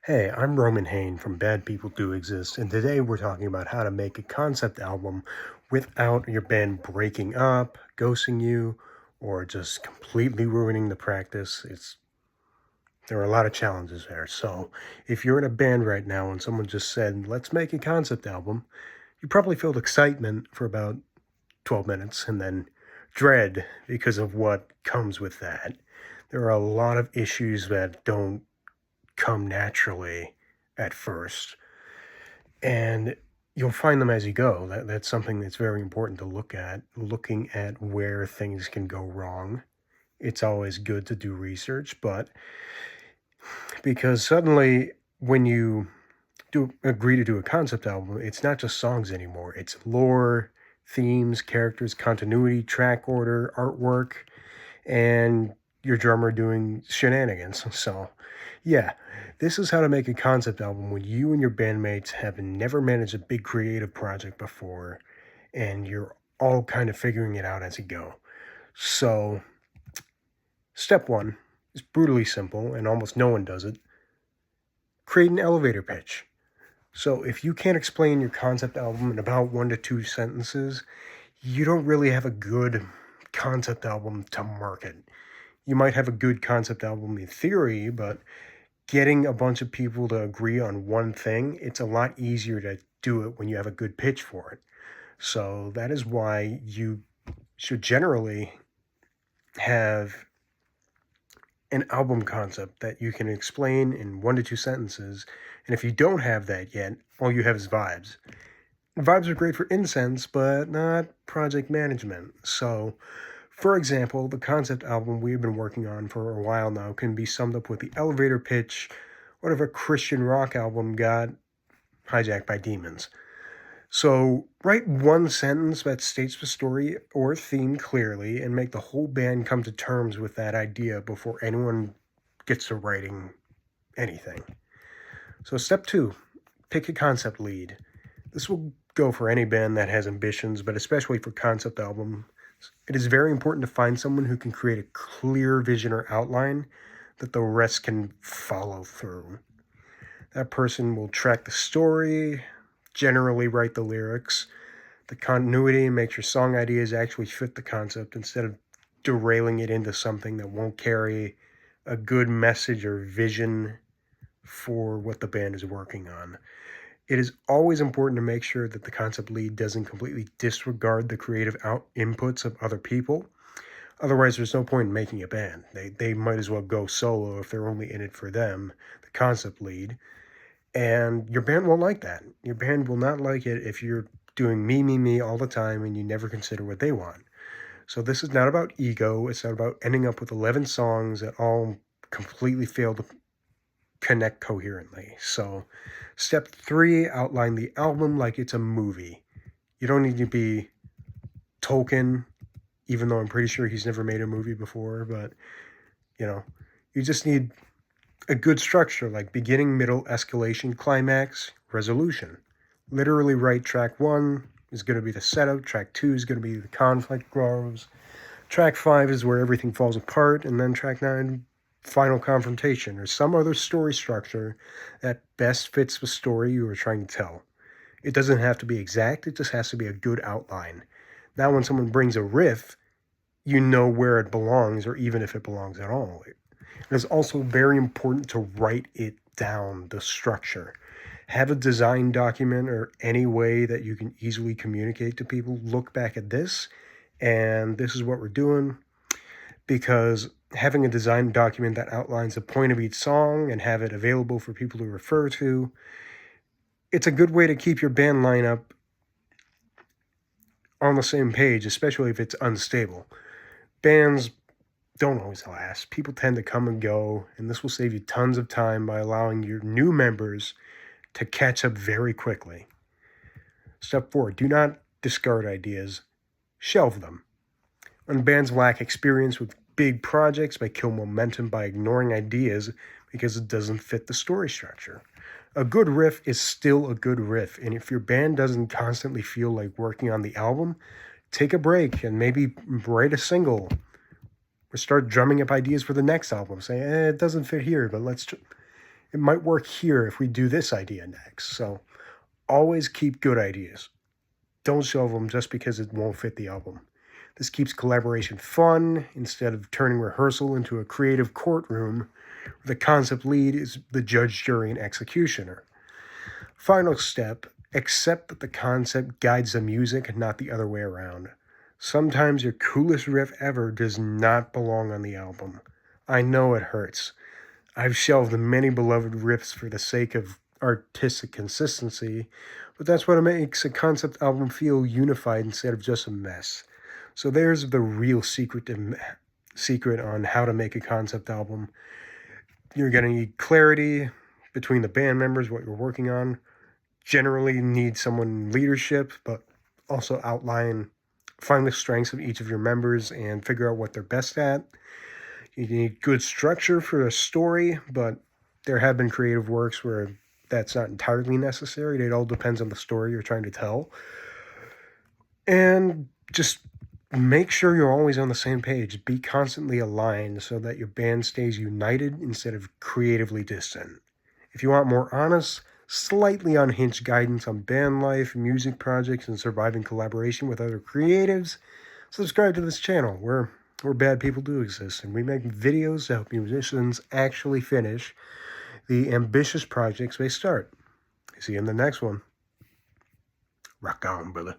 Hey, I'm Roman Hain from Bad People Do Exist, and today we're talking about how to make a concept album without your band breaking up, ghosting you, or just completely ruining the practice. There are a lot of challenges there. So, if you're in a band right now and someone just said, "Let's make a concept album," you probably feel excitement for about 12 minutes and then dread because of what comes with that. There are a lot of issues that don't come naturally at first, and you'll find them as you go. That's something that's very important to look at, looking at where things can go wrong. It's always good to do research, but because suddenly when you do agree to do a concept album, it's not just songs anymore. It's lore, themes, characters, continuity, track order, artwork, and your drummer doing shenanigans. So, yeah, this is how to make a concept album when you and your bandmates have never managed a big creative project before and you're all kind of figuring it out as you go. So, step one is brutally simple, and almost no one does it. Create an elevator pitch. So, if you can't explain your concept album in about 1 to 2 sentences, you don't really have a good concept album to market. You might have a good concept album in theory, but getting a bunch of people to agree on one thing, it's a lot easier to do it when you have a good pitch for it. So that is why you should generally have an album concept that you can explain in 1 to 2 sentences. And if you don't have that yet, all you have is vibes. Vibes are great for incense, but not project management. So, for example, the concept album we've been working on for a while now can be summed up with the elevator pitch. What if a Christian rock album got hijacked by demons? So, write one sentence that states the story or theme clearly and make the whole band come to terms with that idea before anyone gets to writing anything. So, step two, pick a concept lead. This will go for any band that has ambitions, but especially for concept albums. It is very important to find someone who can create a clear vision or outline that the rest can follow through. That person will track the story, generally write the lyrics, the continuity, and make sure song ideas actually fit the concept instead of derailing it into something that won't carry a good message or vision for what the band is working on. It is always important to make sure that the concept lead doesn't completely disregard the creative inputs of other people. Otherwise, there's no point in making a band. They might as well go solo if they're only in it for them, the concept lead. And your band won't like that. Your band will not like it if you're doing me, me, me all the time and you never consider what they want. So this is not about ego. It's not about ending up with 11 songs that all completely fail to connect coherently. So step three, outline the album like it's a movie. You don't need to be Tolkien, even though I'm pretty sure he's never made a movie before, but you know, you just need a good structure like beginning, middle, escalation, climax, resolution. Literally write track one is going to be the setup, track two is going to be the conflict grows, track five is where everything falls apart, and then track nine, final confrontation, or some other story structure that best fits the story you are trying to tell. It doesn't have to be exact, it just has to be a good outline. Now, when someone brings a riff, you know where it belongs, or even if it belongs at all. It is also very important to write it down, the structure. Have a design document or any way that you can easily communicate to people. Look back at this, and this is what we're doing. Because having a design document that outlines the point of each song and have it available for people to refer to, it's a good way to keep your band lineup on the same page, especially if it's unstable. Bands don't always last. People tend to come and go, and this will save you tons of time by allowing your new members to catch up very quickly. Step four, do not discard ideas, shelve them. When bands lack experience with big projects, they kill momentum by ignoring ideas because it doesn't fit the story structure. A good riff is still a good riff, and if your band doesn't constantly feel like working on the album, take a break and maybe write a single or start drumming up ideas for the next album. Say, it doesn't fit here, but let's it might work here if we do this idea next. So always keep good ideas. Don't shelve them just because it won't fit the album. This keeps collaboration fun instead of turning rehearsal into a creative courtroom where the concept lead is the judge, jury, and executioner. Final step, accept that the concept guides the music, not the other way around. Sometimes your coolest riff ever does not belong on the album. I know it hurts. I've shelved many beloved riffs for the sake of artistic consistency, but that's what makes a concept album feel unified instead of just a mess. So there's the real secret on how to make a concept album. You're going to need clarity between the band members, what you're working on. Generally need someone in leadership, but also find the strengths of each of your members and figure out what they're best at. You need good structure for a story, but there have been creative works where that's not entirely necessary. It all depends on the story you're trying to tell. And just make sure you're always on the same page. Be constantly aligned so that your band stays united instead of creatively distant. If you want more honest, slightly unhinged guidance on band life, music projects, and surviving collaboration with other creatives, subscribe to this channel where bad people do exist, and we make videos to help musicians actually finish the ambitious projects they start. See you in the next one. Rock on, brother.